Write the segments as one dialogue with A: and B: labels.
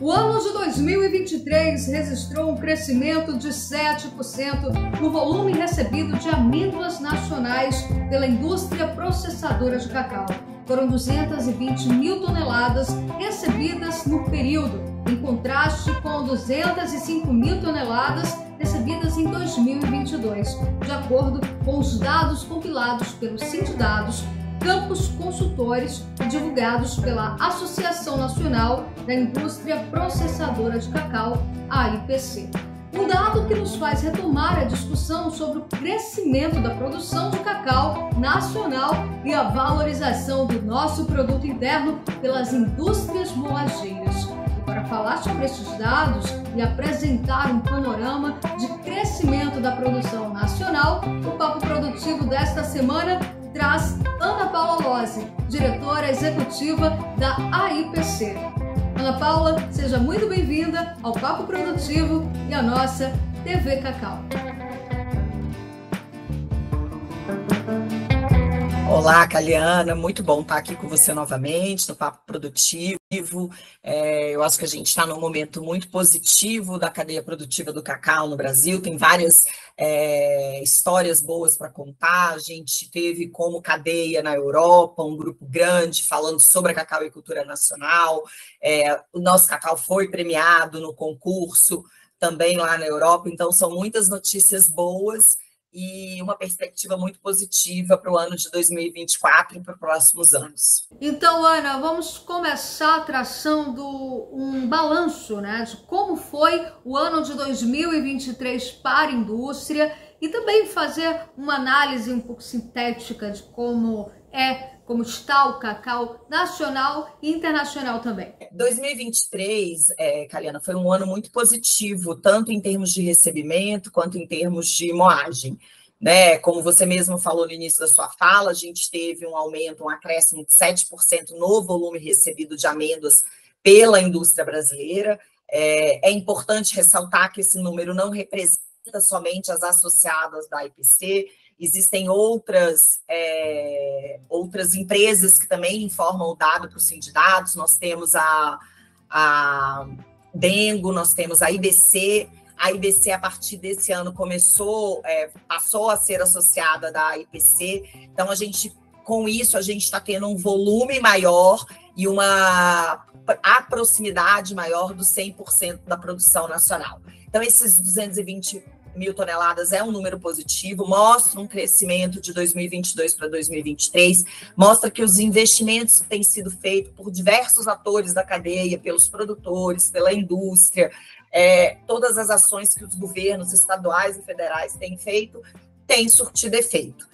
A: O ano de 2023 registrou um crescimento de 7% no volume recebido de amêndoas nacionais pela indústria processadora de cacau. Foram 220 mil toneladas recebidas no período, em contraste com 205 mil toneladas recebidas em 2022, de acordo com os dados compilados pelo Sindidados, campos consultores e divulgados pela Associação Nacional da Indústria Processadora de Cacau, AIPC. Um dado que nos faz retomar a discussão sobre o crescimento da produção de cacau nacional e a valorização do nosso produto interno pelas indústrias moageiras. E para falar sobre estes dados e apresentar um panorama de crescimento da produção nacional, o Papo Produtivo desta semana traz Ana Paula Lozzi, diretora executiva da AIPC. Ana Paula, seja muito bem-vinda ao Papo Produtivo e à nossa TV Cacau.
B: Olá, Caliana, muito bom estar aqui com você novamente no Papo Produtivo. Eu acho que a gente está num momento muito positivo da cadeia produtiva do cacau no Brasil, tem várias histórias boas para contar. A gente teve como cadeia na Europa um grupo grande falando sobre a cacauicultura nacional. O nosso cacau foi premiado no concurso também lá na Europa, então são muitas notícias boas e uma perspectiva muito positiva para o ano de 2024 e para os próximos anos.
A: Então, Ana, vamos começar traçando um balanço, né, de como foi o ano de 2023 para a indústria e também fazer uma análise um pouco sintética de como está o cacau nacional e internacional também.
B: 2023, Caliana, foi um ano muito positivo, tanto em termos de recebimento quanto em termos de moagem, né? Como você mesmo falou no início da sua fala, a gente teve um aumento, um acréscimo de 7% no volume recebido de amêndoas pela indústria brasileira. É importante ressaltar que esse número não representa somente as associadas da IPC. Existem outras empresas que também informam o dado para os Sindidados. Nós temos a Dengo, nós temos a IBC. A IBC, a partir desse ano, passou a ser associada da IPC. Então, com isso, a gente está tendo um volume maior e a proximidade maior do 100% da produção nacional. Então, esses 220 mil toneladas é um número positivo, mostra um crescimento de 2022 para 2023, mostra que os investimentos que têm sido feitos por diversos atores da cadeia, pelos produtores, pela indústria, todas as ações que os governos estaduais e federais têm feito, têm surtido efeito.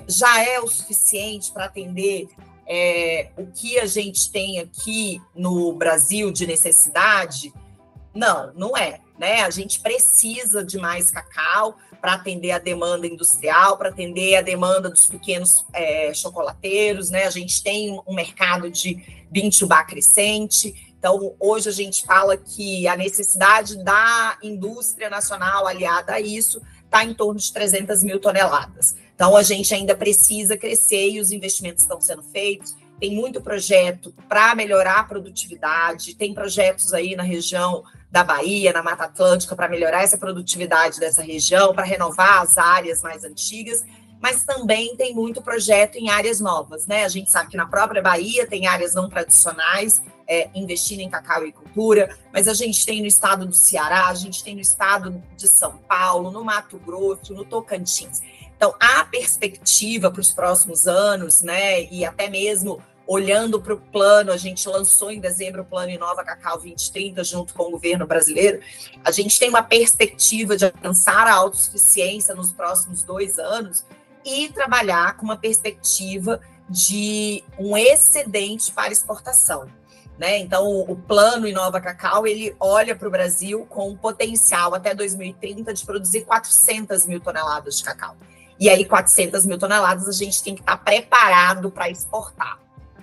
B: Já é o suficiente para atender o que a gente tem aqui no Brasil de necessidade? Não, não é. Né? A gente precisa de mais cacau para atender a demanda industrial, para atender a demanda dos pequenos chocolateiros, né? A gente tem um mercado de bintubá crescente. Então, hoje a gente fala que a necessidade da indústria nacional aliada a isso está em torno de 300 mil toneladas. Então, a gente ainda precisa crescer e os investimentos estão sendo feitos. Tem muito projeto para melhorar a produtividade, tem projetos aí na região da Bahia, na Mata Atlântica, para melhorar essa produtividade dessa região, para renovar as áreas mais antigas, mas também tem muito projeto em áreas novas, né? A gente sabe que na própria Bahia tem áreas não tradicionais, investindo em cacauicultura, mas a gente tem no estado do Ceará, a gente tem no estado de São Paulo, no Mato Grosso, no Tocantins. Então, a perspectiva para os próximos anos, né, e até mesmo olhando para o plano, a gente lançou em dezembro o Plano Inova Cacau 2030, junto com o governo brasileiro, a gente tem uma perspectiva de alcançar a autossuficiência nos próximos 2 anos e trabalhar com uma perspectiva de um excedente para exportação. Né? Então, o Plano Inova Cacau, ele olha para o Brasil com um potencial até 2030 de produzir 400 mil toneladas de cacau. E aí, 400 mil toneladas, a gente tem que estar preparado para exportar.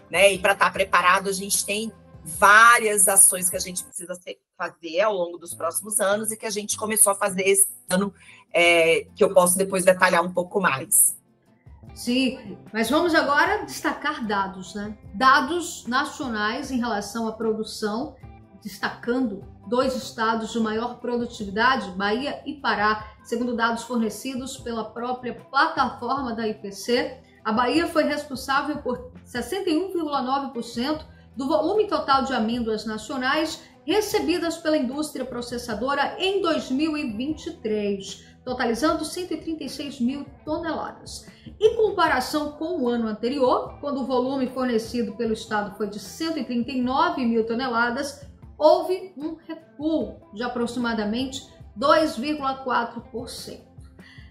B: Né? E para estar preparado, a gente tem várias ações que a gente precisa fazer ao longo dos próximos anos e que a gente começou a fazer esse ano, que eu posso depois detalhar um pouco mais.
A: Sim, mas vamos agora destacar dados, né? Dados nacionais em relação à produção destacando dois estados de maior produtividade, Bahia e Pará, segundo dados fornecidos pela própria plataforma da IPC. A Bahia foi responsável por 61,9% do volume total de amêndoas nacionais recebidas pela indústria processadora em 2023, totalizando 136 mil toneladas. Em comparação com o ano anterior, quando o volume fornecido pelo estado foi de 139 mil toneladas, houve um recuo de aproximadamente 2,4%.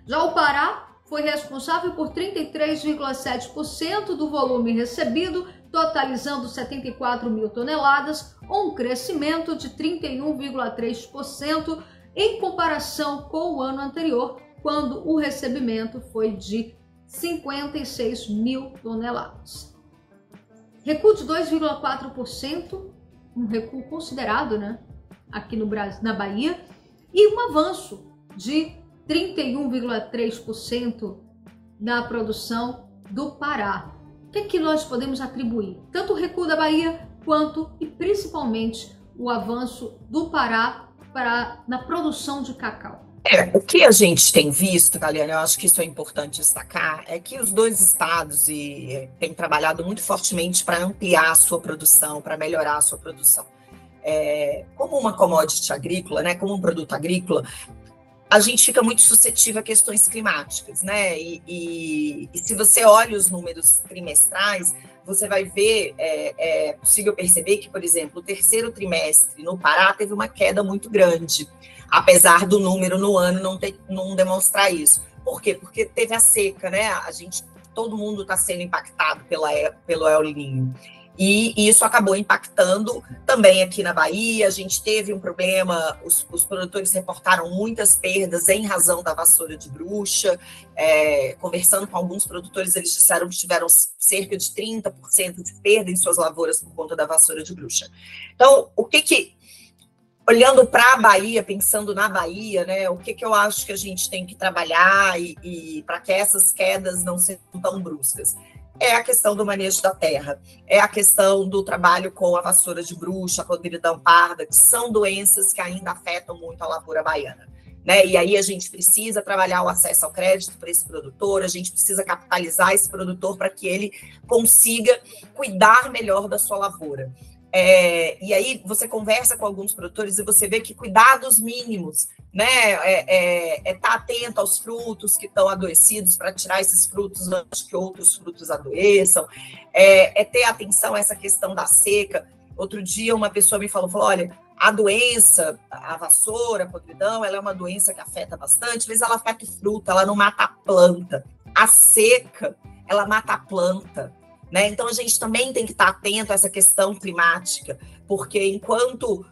A: Já o Pará foi responsável por 33,7% do volume recebido, totalizando 74 mil toneladas, um crescimento de 31,3% em comparação com o ano anterior, quando o recebimento foi de 56 mil toneladas. Recuo de 2,4%, um recuo considerado, né, aqui no Brasil, na Bahia, e um avanço de 31,3% na produção do Pará. O que é que nós podemos atribuir? Tanto o recuo da Bahia quanto e principalmente o avanço do Pará na produção de cacau.
B: O que a gente tem visto, Galiane, eu acho que isso é importante destacar, é que os dois estados têm trabalhado muito fortemente para ampliar a sua produção, para melhorar a sua produção. Como uma commodity agrícola, né, como um produto agrícola, a gente fica muito suscetível a questões climáticas, né? E se você olha os números trimestrais, você vai ver, é possível perceber que, por exemplo, o terceiro trimestre no Pará teve uma queda muito grande, apesar do número no ano não demonstrar isso. Por quê? Porque teve a seca, né? Todo mundo está sendo impactado pelo El Niño. E isso acabou impactando também aqui na Bahia. A gente teve um problema, os produtores reportaram muitas perdas em razão da vassoura de bruxa. Conversando com alguns produtores, eles disseram que tiveram cerca de 30% de perda em suas lavouras por conta da vassoura de bruxa. Então, olhando para a Bahia, pensando na Bahia, né, o que eu acho que a gente tem que trabalhar e para que essas quedas não sejam tão bruscas? É a questão do manejo da terra, é a questão do trabalho com a vassoura de bruxa, a podridão parda, que são doenças que ainda afetam muito a lavoura baiana, né? E aí a gente precisa trabalhar o acesso ao crédito para esse produtor, a gente precisa capitalizar esse produtor para que ele consiga cuidar melhor da sua lavoura. E aí você conversa com alguns produtores e você vê que cuidados mínimos, né, estar atento aos frutos que estão adoecidos para tirar esses frutos antes que outros frutos adoeçam, ter atenção a essa questão da seca. Outro dia uma pessoa me falou, olha, a doença, a vassoura, a podridão, ela é uma doença que afeta bastante, mas ela afeta o fruto, ela não mata a planta. A seca, ela mata a planta. Né? Então, a gente também tem que estar atento a essa questão climática, porque enquanto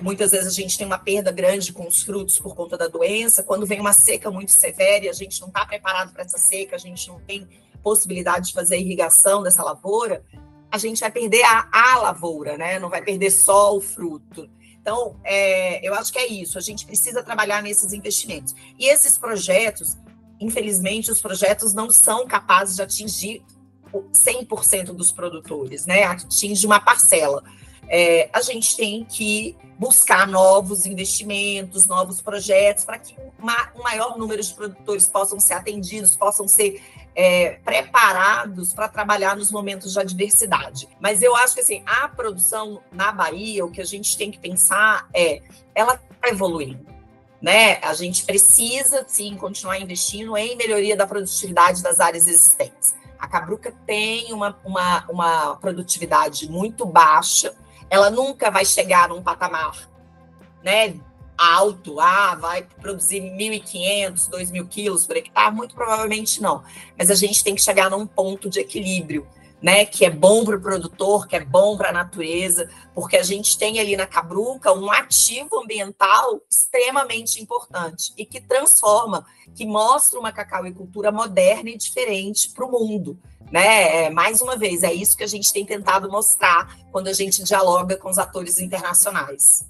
B: muitas vezes a gente tem uma perda grande com os frutos por conta da doença, quando vem uma seca muito severa e a gente não está preparado para essa seca, a gente não tem possibilidade de fazer a irrigação dessa lavoura, a gente vai perder a lavoura, né? Não vai perder só o fruto. Então, eu acho que é isso, a gente precisa trabalhar nesses investimentos. E esses projetos, infelizmente, os projetos não são capazes de atingir 100% dos produtores, né? Atinge uma parcela. A gente tem que buscar novos investimentos, novos projetos, para que um maior número de produtores possam ser atendidos, possam ser preparados para trabalhar nos momentos de adversidade. Mas eu acho que assim, a produção na Bahia, o que a gente tem que pensar ela está evoluindo. Né? A gente precisa, sim, continuar investindo em melhoria da produtividade das áreas existentes. A cabruca tem uma produtividade muito baixa, ela nunca vai chegar num patamar, né, alto, vai produzir 1.500, 2.000 quilos por hectare, muito provavelmente não. Mas a gente tem que chegar num ponto de equilíbrio, né, que é bom para o produtor, que é bom para a natureza, porque a gente tem ali na cabruca um ativo ambiental extremamente importante e que transforma, que mostra uma cacauicultura moderna e diferente para o mundo, né? Mais uma vez, é isso que a gente tem tentado mostrar quando a gente dialoga com os atores internacionais.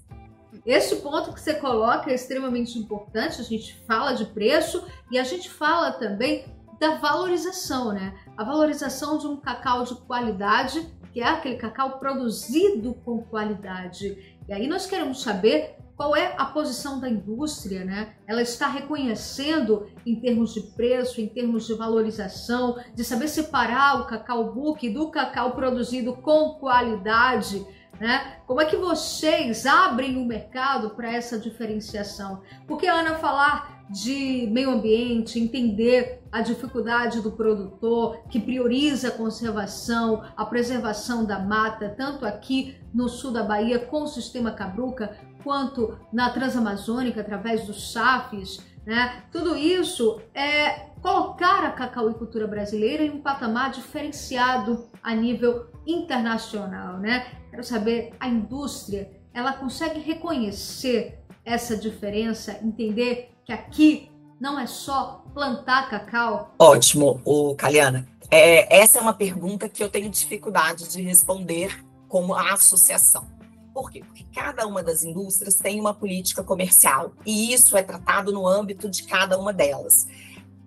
A: Esse ponto que você coloca é extremamente importante, a gente fala de preço e a gente fala também da valorização, né? A valorização de um cacau de qualidade que é aquele cacau produzido com qualidade. E aí nós queremos saber qual é a posição da indústria, né? Ela está reconhecendo em termos de preço, em termos de valorização, de saber separar o cacau book do cacau produzido com qualidade, né? Como é que vocês abrem o mercado para essa diferenciação? Porque, Ana, falar de meio ambiente, entender a dificuldade do produtor que prioriza a conservação, a preservação da mata, tanto aqui no sul da Bahia com o sistema Cabruca, quanto na Transamazônica através dos SAFs, né? Tudo isso é colocar a cacauicultura brasileira em um patamar diferenciado a nível internacional, né? Quero saber, a indústria, ela consegue reconhecer essa diferença, entender que aqui não é só plantar cacau?
B: Ótimo, Caliana. Essa é uma pergunta que eu tenho dificuldade de responder como a associação. Por quê? Porque cada uma das indústrias tem uma política comercial e isso é tratado no âmbito de cada uma delas.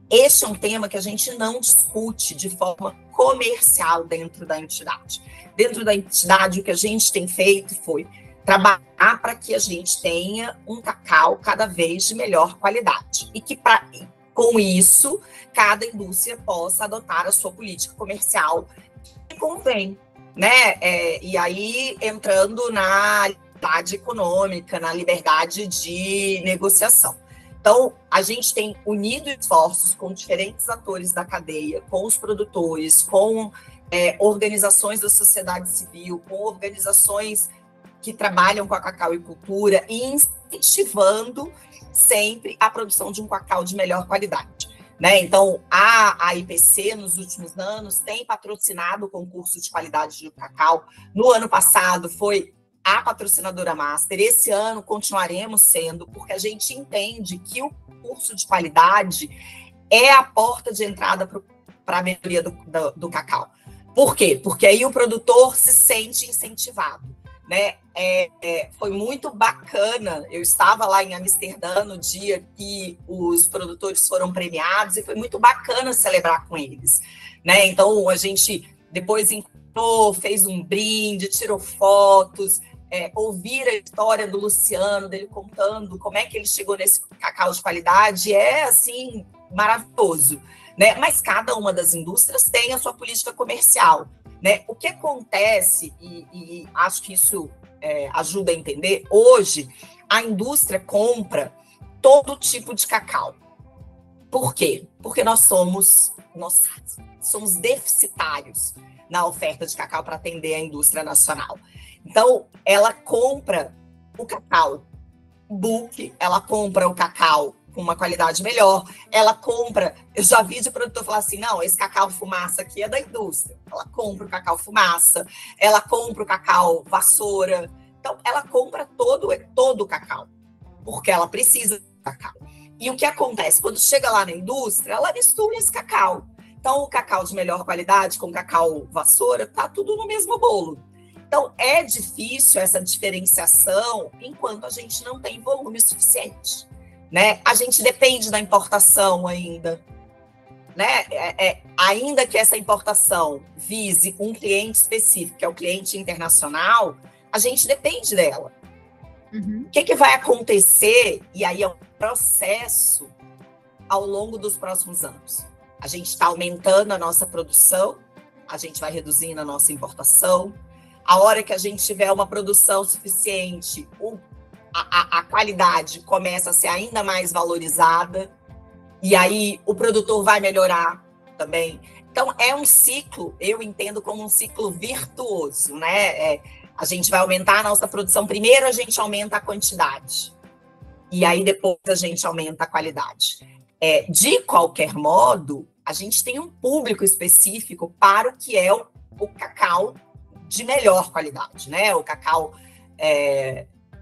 B: Este é um tema que a gente não discute de forma comercial dentro da entidade. Dentro da entidade, o que a gente tem feito foi trabalhar para que a gente tenha um cacau cada vez de melhor qualidade e que, com isso, cada indústria possa adotar a sua política comercial que convém, né? E aí, entrando na liberdade econômica, na liberdade de negociação. Então, a gente tem unido esforços com diferentes atores da cadeia, com os produtores, com organizações da sociedade civil, com organizações que trabalham com a cacauicultura e incentivando sempre a produção de um cacau de melhor qualidade, né? Então, a IPC, nos últimos anos, tem patrocinado o concurso de qualidade do cacau. No ano passado, foi a patrocinadora master. Esse ano, continuaremos sendo, porque a gente entende que o concurso de qualidade é a porta de entrada para a melhoria do cacau. Por quê? Porque aí o produtor se sente incentivado, né? Foi muito bacana. Eu estava lá em Amsterdã no dia que os produtores foram premiados e foi muito bacana celebrar com eles, né? Então a gente depois encontrou, fez um brinde, tirou fotos, ouvir a história do Luciano, dele contando como é que ele chegou nesse cacau de qualidade, é assim maravilhoso, né? Mas cada uma das indústrias tem a sua política comercial, né? O que acontece, e acho que isso ajuda a entender, hoje a indústria compra todo tipo de cacau. Por quê? Porque nós somos deficitários na oferta de cacau para atender a indústria nacional. Então, ela compra o cacau book, ela compra o cacau com uma qualidade melhor, ela compra, eu já vi de produtor falar assim, não, esse cacau fumaça aqui é da indústria, ela compra o cacau fumaça, ela compra o cacau vassoura, então ela compra todo o cacau, porque ela precisa do cacau. E o que acontece? Quando chega lá na indústria, ela mistura esse cacau. Então, o cacau de melhor qualidade com o cacau vassoura, tá tudo no mesmo bolo. Então, é difícil essa diferenciação enquanto a gente não tem volume suficiente, né? A gente depende da importação ainda, né? Ainda que essa importação vise um cliente específico, que é o cliente internacional, a gente depende dela. Uhum. O que vai acontecer? E aí é um processo ao longo dos próximos anos. A gente está aumentando a nossa produção, a gente vai reduzindo a nossa importação. A hora que a gente tiver uma produção suficiente, a qualidade começa a ser ainda mais valorizada, e aí o produtor vai melhorar também. Então, é um ciclo, eu entendo como um ciclo virtuoso, né? A gente vai aumentar a nossa produção. Primeiro, a gente aumenta a quantidade, e aí depois a gente aumenta a qualidade. De qualquer modo, a gente tem um público específico para o que é o cacau de melhor qualidade, né? O cacau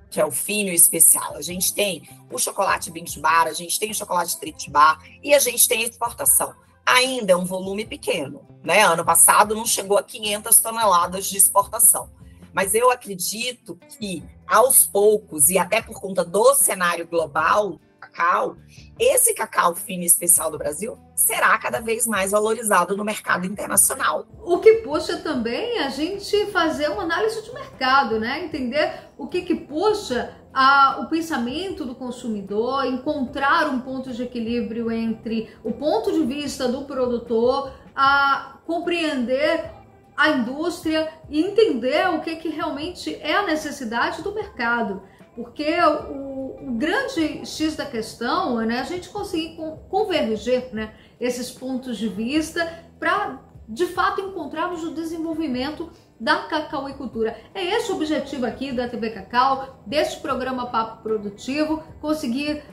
B: que é o fino e especial. A gente tem o chocolate Bintu Bar, a gente tem o chocolate Treat Bar e a gente tem a exportação. Ainda é um volume pequeno, né? Ano passado não chegou a 500 toneladas de exportação. Mas eu acredito que, aos poucos, e até por conta do cenário global, cacau, esse cacau fino e especial do Brasil será cada vez mais valorizado no mercado internacional.
A: O que puxa também a gente fazer uma análise de mercado, né? Entender o que puxa o pensamento do consumidor, encontrar um ponto de equilíbrio entre o ponto de vista do produtor, a compreender a indústria e entender o que realmente é a necessidade do mercado. Porque o grande X da questão é, né, a gente conseguir converger, né, esses pontos de vista para, de fato, encontrarmos o desenvolvimento da cacauicultura. É esse o objetivo aqui da TV Cacau, deste programa Papo Produtivo, conseguir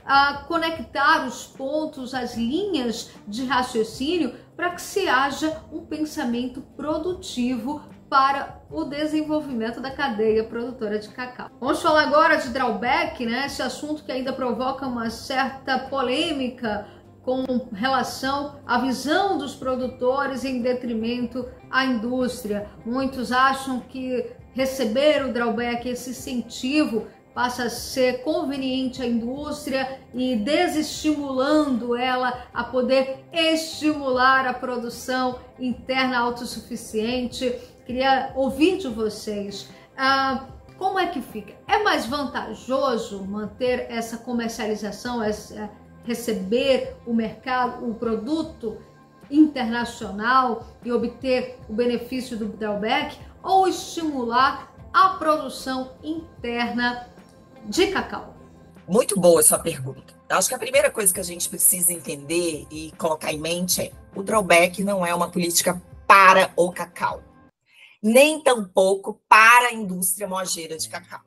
A: conectar os pontos, as linhas de raciocínio para que se haja um pensamento produtivo para o desenvolvimento da cadeia produtora de cacau. Vamos falar agora de drawback, né? Esse assunto que ainda provoca uma certa polêmica com relação à visão dos produtores em detrimento à indústria. Muitos acham que receber o drawback, esse incentivo, passa a ser conveniente à indústria e desestimulando ela a poder estimular a produção interna autossuficiente. Queria ouvir de vocês como é que fica. É mais vantajoso manter essa comercialização, receber o mercado, o produto internacional e obter o benefício do drawback, ou estimular a produção interna de cacau?
B: Muito boa a sua pergunta. Acho que a primeira coisa que a gente precisa entender e colocar em mente é: o drawback não é uma política para o cacau, nem tampouco para a indústria moageira de cacau.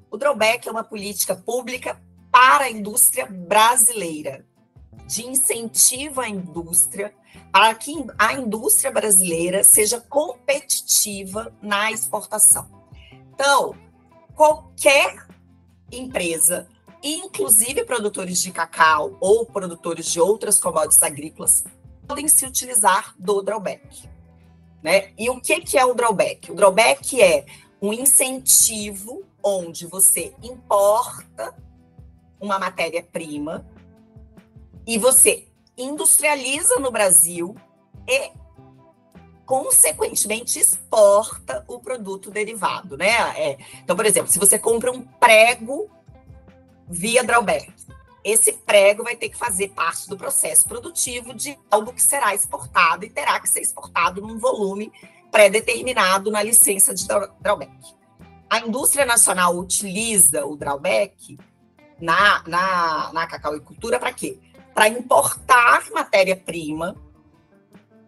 B: O drawback é uma política pública para a indústria brasileira, de incentivo à indústria, para que a indústria brasileira seja competitiva na exportação. Então, qualquer empresa, inclusive produtores de cacau ou produtores de outras commodities agrícolas, podem se utilizar do drawback, né? E o que é o drawback? O drawback é um incentivo onde você importa uma matéria-prima e você industrializa no Brasil e, consequentemente, exporta o produto derivado, né? Então, por exemplo, se você compra um prego via drawback, esse prego vai ter que fazer parte do processo produtivo de algo que será exportado e terá que ser exportado num volume pré-determinado na licença de drawback. A indústria nacional utiliza o drawback na cacauicultura para quê? Para importar matéria-prima,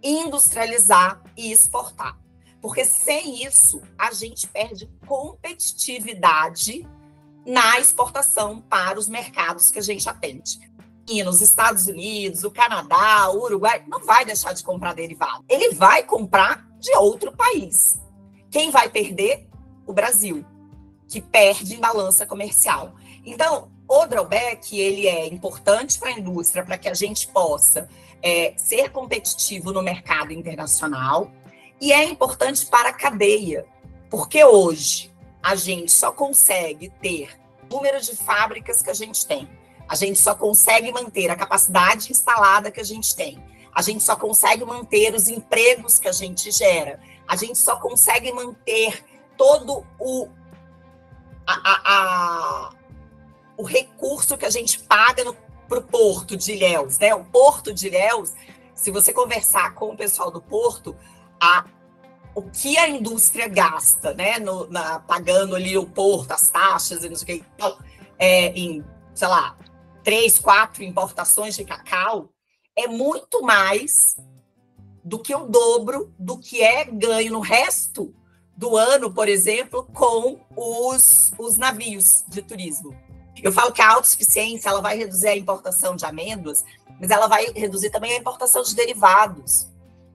B: industrializar e exportar. Porque sem isso, a gente perde competitividade na exportação para os mercados que a gente atende. E nos Estados Unidos, o Canadá, o Uruguai, não vai deixar de comprar derivado. Ele vai comprar de outro país. Quem vai perder? O Brasil, que perde em balança comercial. Então, o drawback, ele é importante para a indústria, para que a gente possa ser competitivo no mercado internacional, e é importante para a cadeia, porque hoje a gente só consegue ter o número de fábricas que a gente tem, a gente só consegue manter a capacidade instalada que a gente tem, a gente só consegue manter os empregos que a gente gera, a gente só consegue manter todo o recurso que a gente paga para o Porto de Ilhéus, né? O Porto de Ilhéus, se você conversar com o pessoal do Porto, o que a indústria gasta, né? Pagando ali o Porto, as taxas e não sei o que, em, sei lá, 3, 4 importações de cacau, é muito mais do que o dobro do que é ganho no resto do ano, por exemplo, com os navios de turismo. Eu falo que a autossuficiência ela vai reduzir a importação de amêndoas, mas ela vai reduzir também a importação de derivados.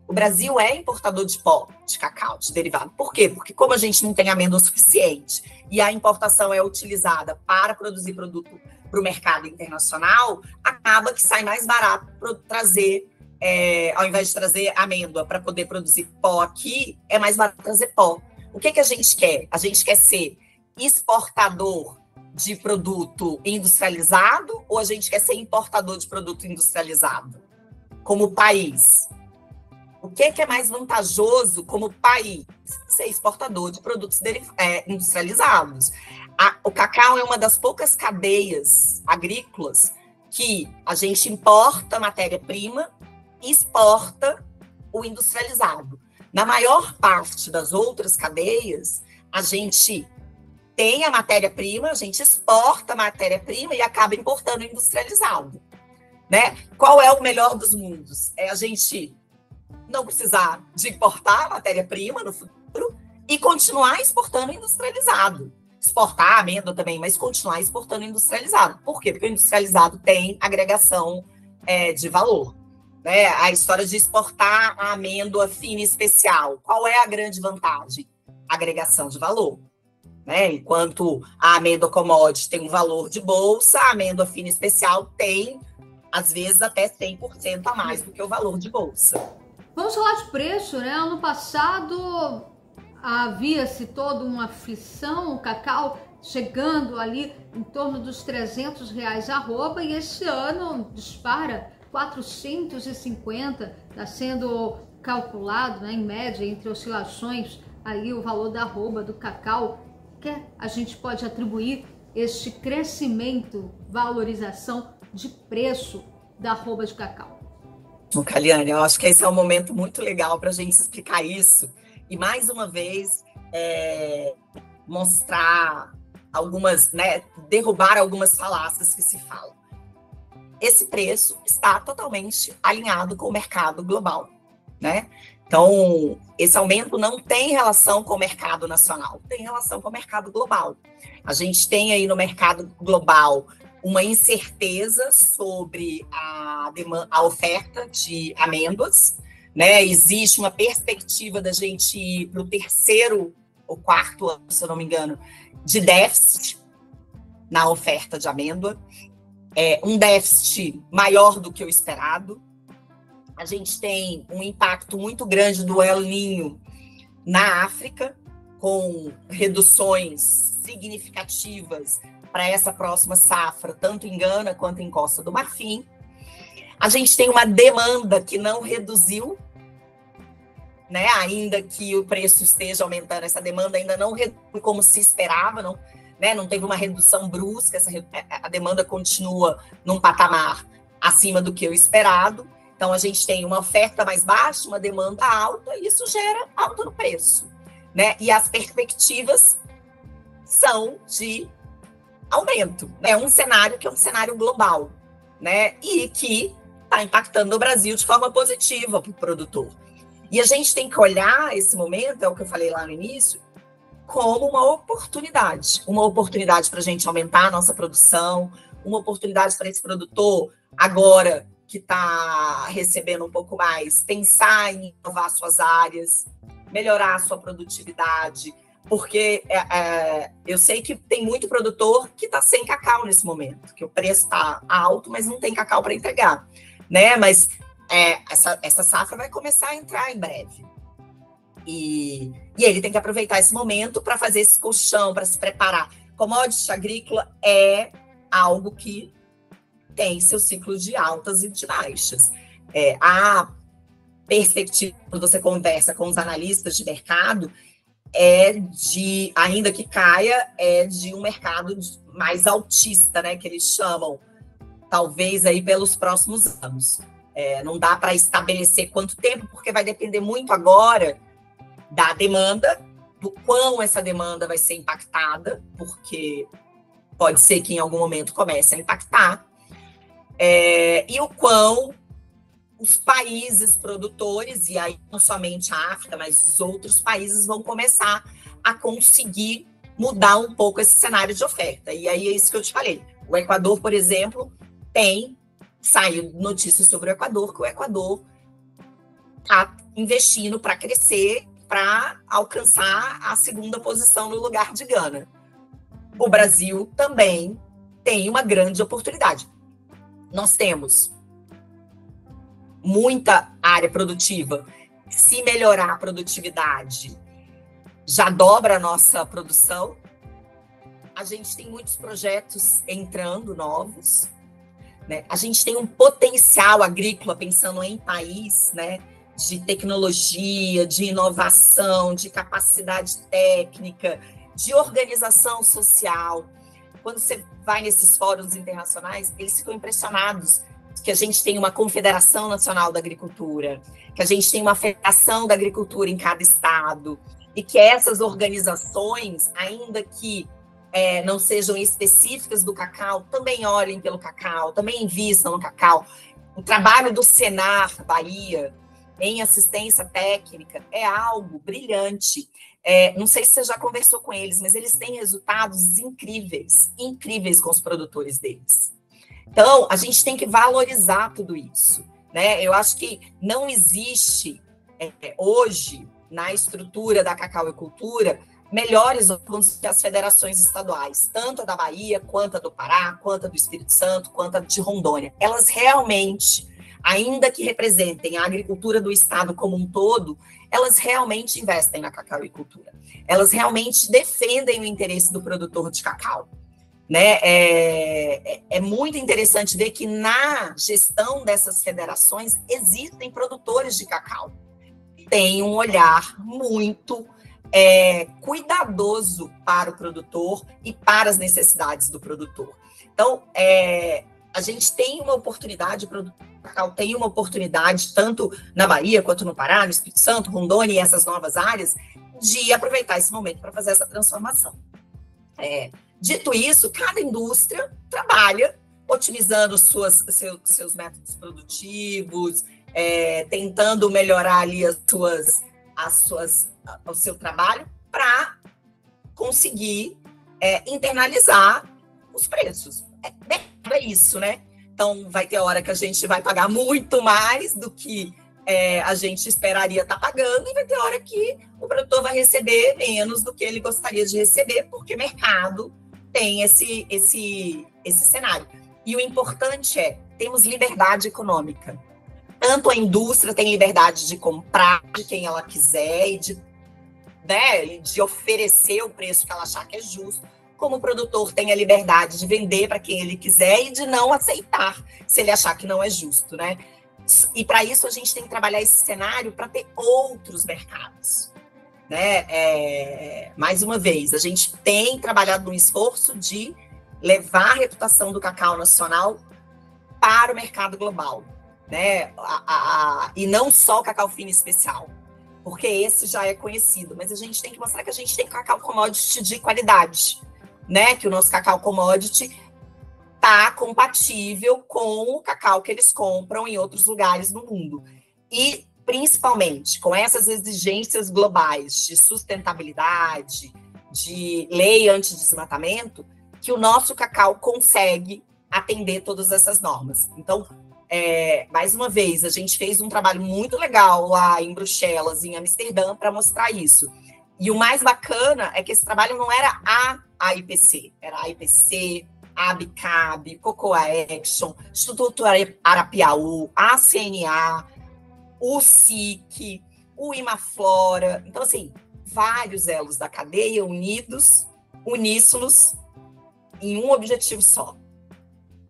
B: O Brasil é importador de pó, de cacau, de derivado. Por quê? Porque como a gente não tem amêndoa suficiente e a importação é utilizada para produzir produto para o mercado internacional, acaba que sai mais barato para trazer, ao invés de trazer amêndoa para poder produzir pó aqui, é mais barato trazer pó. O que a gente quer? A gente quer ser exportador de produto industrializado ou a gente quer ser importador de produto industrializado? Como país. O que é mais vantajoso como país? Ser exportador de produtos industrializados. O cacau é uma das poucas cadeias agrícolas que a gente importa matéria-prima e exporta o industrializado. Na maior parte das outras cadeias, a gente tem a matéria-prima, a gente exporta a matéria-prima e acaba importando o industrializado, né? Qual é o melhor dos mundos? É a gente não precisar de importar a matéria-prima no futuro e continuar exportando industrializado. Exportar a amêndoa também, mas continuar exportando industrializado. Por quê? Porque o industrializado tem agregação de valor. Né? A história de exportar a amêndoa fina e especial. Qual é a grande vantagem? Agregação de valor. Né? Enquanto a amêndoa commodity tem um valor de bolsa, a amêndoa fina e especial tem, às vezes, até 100% a mais do que o valor de bolsa.
A: Vamos falar de preço, né? Ano passado havia-se toda uma aflição, o cacau chegando ali em torno dos R$300 arroba, e esse ano dispara 450, está sendo calculado, né, em média, entre oscilações, aí o valor da arroba do cacau, que a gente pode atribuir este crescimento, valorização de preço da arroba de cacau.
B: Caliane, eu acho que esse é um momento muito legal para a gente explicar isso e, mais uma vez, mostrar algumas, né, derrubar algumas falácias que se falam. Esse preço está totalmente alinhado com o mercado global, né? Então, esse aumento não tem relação com o mercado nacional, tem relação com o mercado global. A gente tem aí no mercado global uma incerteza sobre a oferta de amêndoas, né? Existe uma perspectiva da gente ir para o 3º ou 4º ano, se eu não me engano, de déficit na oferta de amêndoa. Um déficit maior do que o esperado. A gente tem um impacto muito grande do El Niño na África, com reduções significativas para essa próxima safra, tanto em Gana quanto em Costa do Marfim. A gente tem uma demanda que não reduziu, né? Ainda que o preço esteja aumentando, essa demanda ainda não reduziu como se esperava, não, né? Não teve uma redução brusca, a demanda continua num patamar acima do que o esperado. Então, a gente tem uma oferta mais baixa, uma demanda alta, e isso gera alta no preço, né? E as perspectivas são de aumento. É um cenário que é um cenário global, né? E que está impactando o Brasil de forma positiva para o produtor. E a gente tem que olhar esse momento, é o que eu falei lá no início, como uma oportunidade para a gente aumentar a nossa produção, uma oportunidade para esse produtor, agora que está recebendo um pouco mais, pensar em inovar suas áreas, melhorar a sua produtividade, porque eu sei que tem muito produtor que está sem cacau nesse momento, que o preço está alto, mas não tem cacau para entregar, né? Mas essa safra vai começar a entrar em breve. E ele tem que aproveitar esse momento para fazer esse colchão, para se preparar. Commodity agrícola é algo que tem seu ciclo de altas e de baixas. A perspectiva, quando você conversa com os analistas de mercado, ainda que caia, de um mercado mais altista, né, que eles chamam, talvez aí pelos próximos anos. Não dá para estabelecer quanto tempo, porque vai depender muito agora da demanda, do quão essa demanda vai ser impactada, porque pode ser que em algum momento comece a impactar, e o quão os países produtores, e aí não somente a África, mas os outros países vão começar a conseguir mudar um pouco esse cenário de oferta. E aí é isso que eu te falei. O Equador, por exemplo, saiu notícias sobre o Equador, que o Equador está investindo para crescer, para alcançar a 2ª posição no lugar de Gana. O Brasil também tem uma grande oportunidade. Nós temos muita área produtiva. Se melhorar a produtividade, já dobra a nossa produção. a gente tem muitos projetos entrando novos, né? A gente tem um potencial agrícola, pensando em país, né? De tecnologia, de inovação, de capacidade técnica, de organização social. Quando você vai nesses fóruns internacionais, eles ficam impressionados que a gente tem uma Confederação Nacional da Agricultura, que a gente tem uma Federação da Agricultura em cada estado, e que essas organizações, ainda que não sejam específicas do cacau, também olhem pelo cacau, também invistam no cacau. O trabalho do Senar Bahia em assistência técnica é algo brilhante. Não sei se você já conversou com eles, mas eles têm resultados incríveis, incríveis com os produtores deles. Então, a gente tem que valorizar tudo isso, né? Eu acho que não existe hoje, na estrutura da cacauicultura, melhores órgãos que as federações estaduais, tanto a da Bahia, quanto a do Pará, quanto a do Espírito Santo, quanto a de Rondônia. Elas realmente, ainda que representem a agricultura do estado como um todo, elas realmente investem na cacauicultura. Elas realmente defendem o interesse do produtor de cacau, né? É muito interessante ver que na gestão dessas federações existem produtores de cacau. Tem um olhar muito cuidadoso para o produtor e para as necessidades do produtor. Então, a gente tem uma oportunidade, o produtor de cacau tem uma oportunidade, tanto na Bahia, quanto no Pará, no Espírito Santo, Rondônia e essas novas áreas, de aproveitar esse momento para fazer essa transformação. Dito isso, cada indústria trabalha otimizando seus métodos produtivos, tentando melhorar ali o seu trabalho para conseguir internalizar os preços. É isso, né? Então, vai ter hora que a gente vai pagar muito mais do que a gente esperaria estar pagando, e vai ter hora que o produtor vai receber menos do que ele gostaria de receber, porque o mercado tem esse cenário. E o importante temos liberdade econômica. Tanto a indústria tem liberdade de comprar de quem ela quiser e de oferecer o preço que ela achar que é justo, como o produtor tem a liberdade de vender para quem ele quiser e de não aceitar se ele achar que não é justo, né? E para isso a gente tem que trabalhar esse cenário para ter outros mercados, né? Mais uma vez, a gente tem trabalhado no esforço de levar a reputação do cacau nacional para o mercado global, né? E não só o cacau fino especial, porque esse já é conhecido, mas a gente tem que mostrar que a gente tem cacau commodity de qualidade, né? Que o nosso cacau commodity está compatível com o cacau que eles compram em outros lugares do mundo. E, principalmente, com essas exigências globais de sustentabilidade, de lei antidesmatamento, que o nosso cacau consegue atender todas essas normas. Então, mais uma vez, a gente fez um trabalho muito legal lá em Bruxelas, em Amsterdã, para mostrar isso. E o mais bacana é que esse trabalho não era a AIPC, era a AIPC, a ABICAB, Cocoa Action, Instituto Arapiaú, a CNA, o SIC, o Imaflora. Então, assim, vários elos da cadeia unidos, uníssonos, em um objetivo só: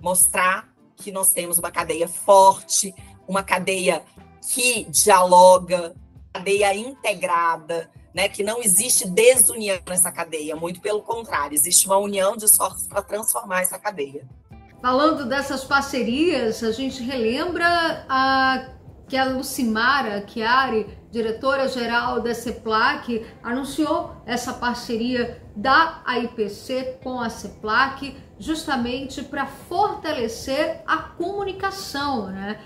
B: mostrar que nós temos uma cadeia forte, uma cadeia que dialoga, cadeia integrada, né, que não existe desunião nessa cadeia, muito pelo contrário, existe uma união de esforços para transformar essa cadeia.
A: Falando dessas parcerias, a gente relembra que a Lucimara Chiari, diretora-geral da CEPLAC, anunciou essa parceria da AIPC com a CEPLAC, justamente para fortalecer a comunicação, né?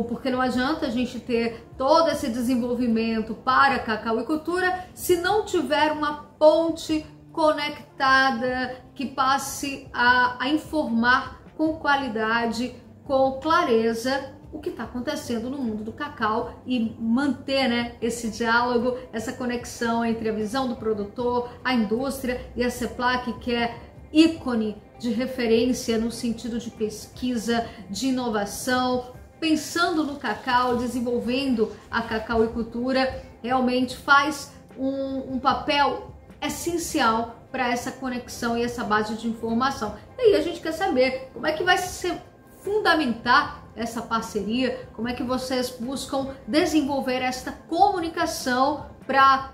A: Porque não adianta a gente ter todo esse desenvolvimento para a cacauicultura se não tiver uma ponte conectada que passe a informar com qualidade, com clareza, o que está acontecendo no mundo do cacau e manter, né, esse diálogo, essa conexão entre a visão do produtor, a indústria e a CEPLAC, que é ícone de referência no sentido de pesquisa, de inovação, pensando no cacau, desenvolvendo a cacauicultura, realmente faz um papel essencial para essa conexão e essa base de informação. E aí a gente quer saber como é que vai ser fundamentar essa parceria, como é que vocês buscam desenvolver esta comunicação para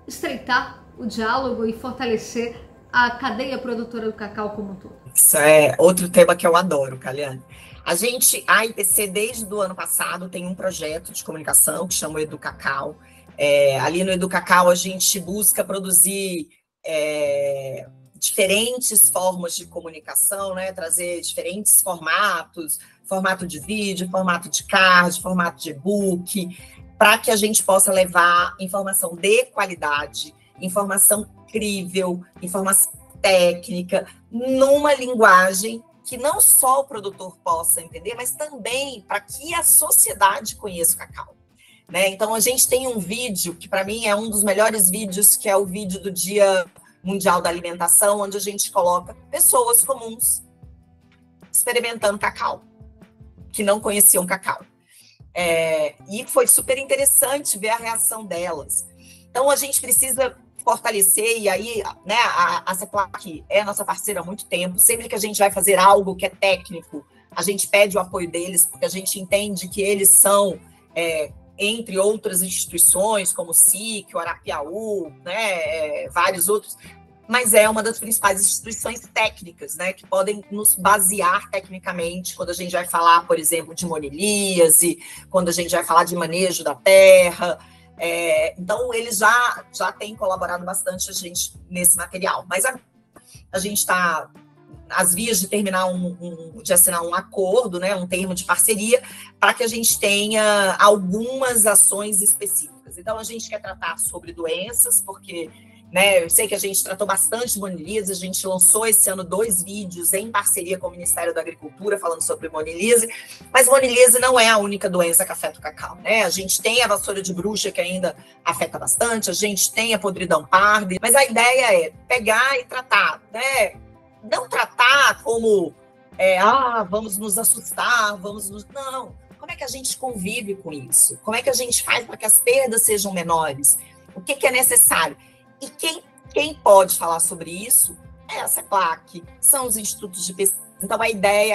A: estreitar o diálogo e fortalecer a cadeia produtora do cacau como um todo.
B: Isso é outro tema que eu adoro, Kaliane. A IPC, desde o ano passado, tem um projeto de comunicação que chama o EduCacau. Ali no EduCacau, a gente busca produzir diferentes formas de comunicação, né? Trazer diferentes formatos, formato de vídeo, formato de card, formato de e-book, para que a gente possa levar informação de qualidade, informação crível, informação técnica, numa linguagem que não só o produtor possa entender, mas também para que a sociedade conheça o cacau. Né? Então, a gente tem um vídeo, que para mim é um dos melhores vídeos, que é o vídeo do Dia Mundial da Alimentação, onde a gente coloca pessoas comuns experimentando cacau, que não conheciam cacau. E foi super interessante ver a reação delas. Então, a gente precisa fortalecer, e aí, né, a CEPLAC é nossa parceira há muito tempo. Sempre que a gente vai fazer algo que é técnico, a gente pede o apoio deles, porque a gente entende que eles são, entre outras instituições, como o SIC, o Arapiaú, né, vários outros, mas é uma das principais instituições técnicas, né, que podem nos basear tecnicamente quando a gente vai falar, por exemplo, de monilíase, quando a gente vai falar de manejo da terra. Então, eles já têm colaborado bastante a gente nesse material. Mas a gente está às vias de terminar de assinar um acordo, né, um termo de parceria, para que a gente tenha algumas ações específicas. Então, a gente quer tratar sobre doenças, porque, né, eu sei que a gente tratou bastante de monilíase, a gente lançou esse ano 2 vídeos em parceria com o Ministério da Agricultura falando sobre monilíase, mas monilíase não é a única doença que afeta o cacau, né? A gente tem a vassoura de bruxa, que ainda afeta bastante, a gente tem a podridão parda, mas a ideia é pegar e tratar, né? Não tratar como, vamos nos assustar, Não, como é que a gente convive com isso? Como é que a gente faz para que as perdas sejam menores? O que é necessário? E quem pode falar sobre isso é a CEPLAC, são os institutos de pesquisa. Então, a ideia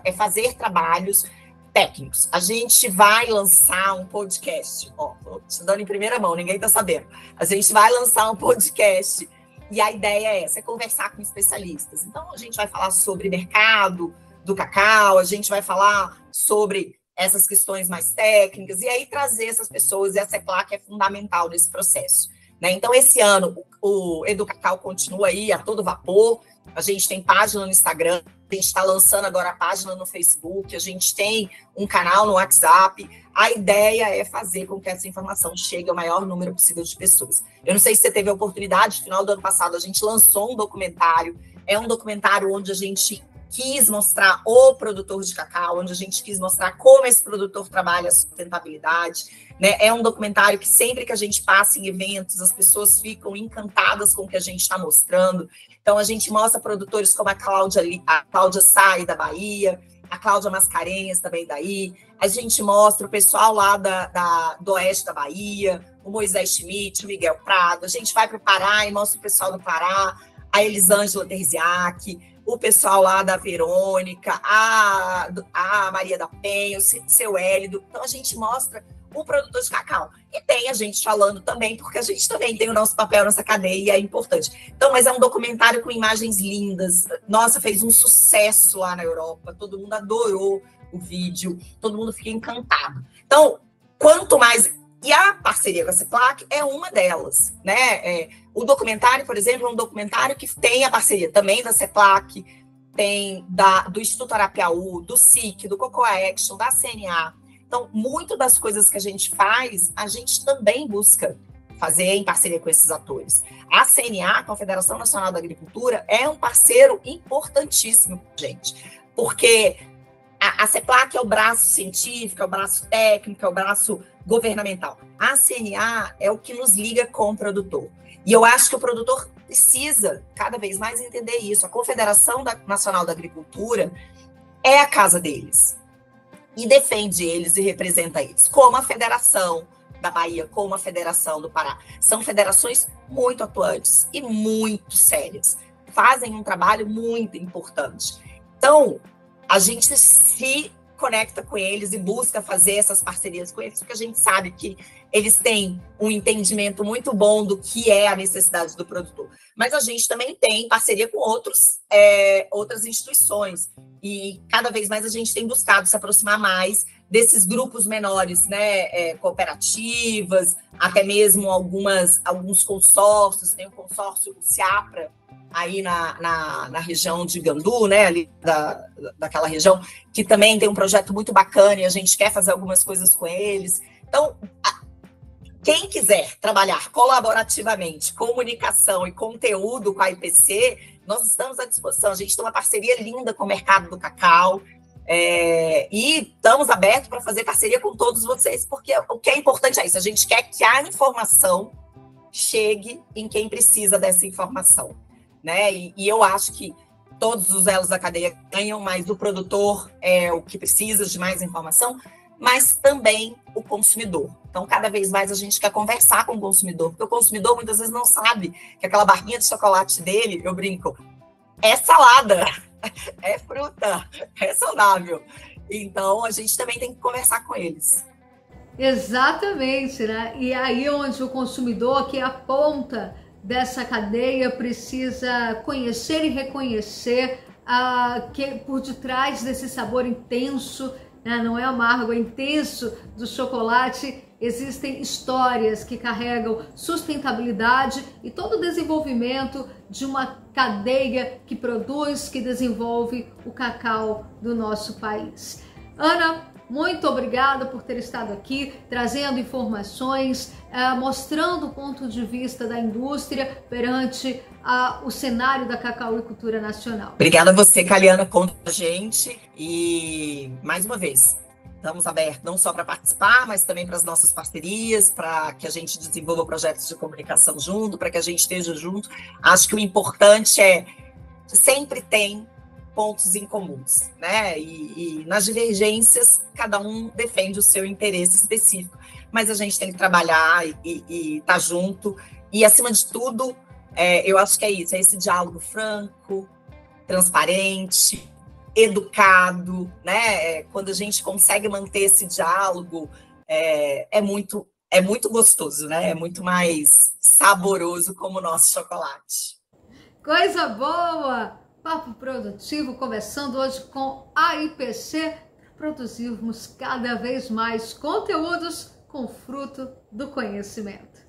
B: é fazer trabalhos técnicos. A gente vai lançar um podcast, estou te dando em primeira mão, ninguém está sabendo. A gente vai lançar um podcast e a ideia é conversar com especialistas. Então, a gente vai falar sobre mercado do cacau, a gente vai falar sobre essas questões mais técnicas, e aí trazer essas pessoas, e a CEPLAC é fundamental nesse processo. Né? Então, esse ano, o EduCacau continua aí a todo vapor, a gente tem página no Instagram, a gente está lançando agora a página no Facebook, a gente tem um canal no WhatsApp. A ideia é fazer com que essa informação chegue ao maior número possível de pessoas. Eu não sei se você teve a oportunidade, no final do ano passado, a gente lançou um documentário, é um documentário onde a gente quis mostrar o produtor de cacau, onde a gente quis mostrar como esse produtor trabalha a sustentabilidade, né? É um documentário que sempre que a gente passa em eventos, as pessoas ficam encantadas com o que a gente está mostrando. Então, a gente mostra produtores como a Cláudia Sai, da Bahia, a Cláudia Mascarenhas, também daí. A gente mostra o pessoal lá do oeste da Bahia, o Moisés Schmidt, o Miguel Prado. A gente vai para o Pará e mostra o pessoal do Pará, a Elisângela Terziac, o pessoal lá da Verônica, a Maria da Penha, o seu Hélido. Então, a gente mostra o produtor de cacau. E tem a gente falando também, porque a gente também tem o nosso papel nessa cadeia e é importante. Então, mas é um documentário com imagens lindas. Nossa, fez um sucesso lá na Europa. Todo mundo adorou o vídeo. Todo mundo fica encantado. Então, quanto mais... E a parceria com a CEPLAC é uma delas, né? O documentário, por exemplo, é um documentário que tem a parceria também da CEPLAC, tem do Instituto Arapiaú, do SIC, do Cocoa Action, da CNA. Então, muito das coisas que a gente faz, a gente também busca fazer em parceria com esses atores. A CNA, a Confederação Nacional da Agricultura, é um parceiro importantíssimo, gente, porque a CEPLAC é o braço científico, é o braço técnico, é o braço governamental. A CNA é o que nos liga com o produtor. E eu acho que o produtor precisa cada vez mais entender isso. A Confederação Nacional da Agricultura é a casa deles. E defende eles e representa eles. Como a Federação da Bahia como a Federação do Pará. São federações muito atuantes e muito sérias. Fazem um trabalho muito importante. Então, a gente se conecta com eles e busca fazer essas parcerias com eles, porque a gente sabe que eles têm um entendimento muito bom do que é a necessidade do produtor. Mas a gente também tem parceria com outras instituições, e cada vez mais a gente tem buscado se aproximar mais desses grupos menores, né, cooperativas, até mesmo alguns consórcios. Tem o consórcio Ciapra, aí na região de Gandu, né, ali daquela região, que também tem um projeto muito bacana e a gente quer fazer algumas coisas com eles. Então, quem quiser trabalhar colaborativamente, comunicação e conteúdo com a IPC, nós estamos à disposição. A gente tem uma parceria linda com o mercado do cacau, e estamos abertos para fazer parceria com todos vocês, porque o que é importante é isso, a gente quer que a informação chegue em quem precisa dessa informação, né? E eu acho que todos os elos da cadeia ganham, mas o produtor é o que precisa de mais informação, mas também o consumidor. Então, cada vez mais a gente quer conversar com o consumidor, porque o consumidor muitas vezes não sabe que aquela barrinha de chocolate dele, eu brinco, é salada, é fruta, é saudável. Então, a gente também tem que conversar com eles.
A: Exatamente, né? E aí onde o consumidor, que é a ponta dessa cadeia, precisa conhecer e reconhecer que por detrás desse sabor intenso, né, não é amargo, é intenso do chocolate, existem histórias que carregam sustentabilidade e todo o desenvolvimento de uma cadeia que produz, que desenvolve o cacau do nosso país. Ana, muito obrigada por ter estado aqui, trazendo informações, mostrando o ponto de vista da indústria perante o cenário da cacauicultura nacional.
B: Obrigada a você, Caliana, conta a gente. E, mais uma vez, estamos abertos não só para participar, mas também para as nossas parcerias, para que a gente desenvolva projetos de comunicação junto, para que a gente esteja junto. Acho que o importante é que sempre tem pontos em comuns, né? E nas divergências, cada um defende o seu interesse específico, mas a gente tem que trabalhar e estar junto. E, acima de tudo, eu acho que é isso, é esse diálogo franco, transparente, educado, né? Quando a gente consegue manter esse diálogo, é muito gostoso, né? É muito mais saboroso como o nosso chocolate.
A: Coisa boa! Papo Produtivo, começando hoje com a IPC, para produzirmos cada vez mais conteúdos com fruto do conhecimento.